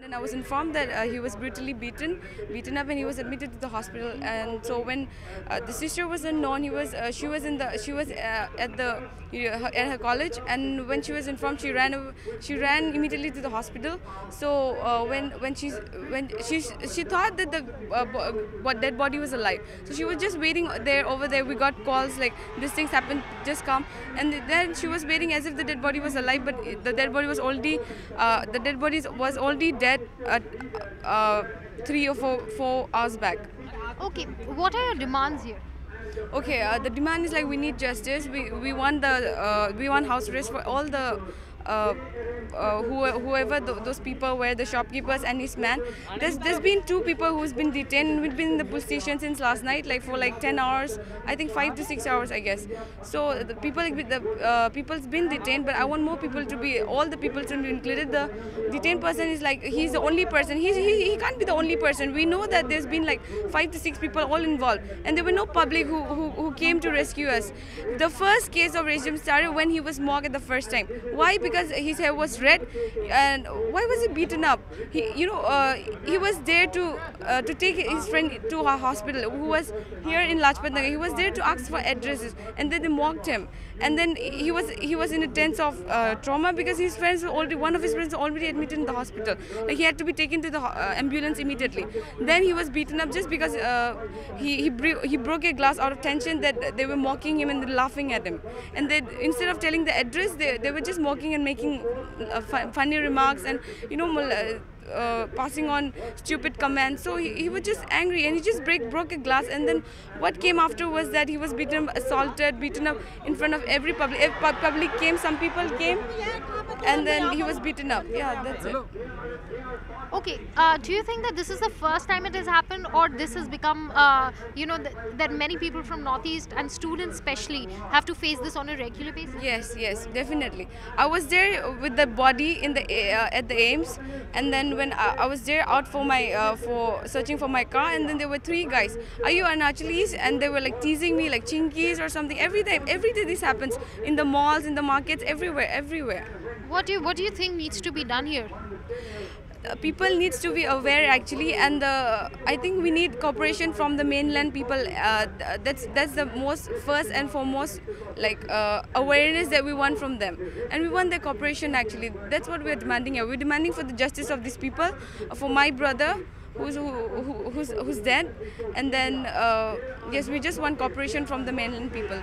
And I was informed that he was brutally beaten up, and he was admitted to the hospital. And so when the sister was unknown, she was at her college, and when she was informed, she ran immediately to the hospital. So when she thought that the dead body was alive, so she was just waiting over there. We got calls like these things happened, just come, and then she was waiting as if the dead body was alive, but the dead body was already dead 3 or 4 hours back. Okay, what are your demands here? Okay, the demand is like we need justice. We want we want house arrest for all the whoever those people were, the shopkeepers and his man. There's been 2 people who's been detained. We've been in the police station since last night, like for like 10 hours, I think 5 to 6 hours, I guess. So the people's been detained, but I want more people to be, all the people to be included. The detained person is like, he's the only person. He can't be the only person. We know that there's been like 5 to 6 people all involved, and there were no public who came to rescue us. The first case of racism started when he was mocked at the first time. Why? Because his hair was red. And why was he beaten up? He was there to take his friend to a hospital who was here in Lajpat Nagar. He was there to ask for addresses, and then they mocked him. And then he was in a tense of trauma because one of his friends was already admitted in the hospital. Like, he had to be taken to the ambulance immediately. Then he was beaten up just because he broke a glass out of tension that they were mocking him and laughing at him. And they, instead of telling the address, they were just mocking and making funny remarks, and passing on stupid commands. So he was just angry, and he just broke a glass. And then what came after was that he was beaten up in front of every public. If public came, some people came, and then he was beaten up. Yeah, that's it. Okay, do you think that this is the first time it has happened, or this has become, that many people from Northeast and students especially have to face this on a regular basis? Yes, definitely. I was there with the body in the at the AIIMS, and then when I was there out for my for searching for my car, and then there were 3 guys. Are you Arnachalis? And they were like teasing me like chinkies or something. Every day this happens in the malls, in the markets, everywhere. What do you think needs to be done here? People needs to be aware actually, and I think we need cooperation from the mainland people. That's the most first and foremost, like awareness that we want from them, and we want their cooperation actually. That's what we're demanding here. We're demanding for the justice of these people, for my brother who's dead, and then yes, we just want cooperation from the mainland people.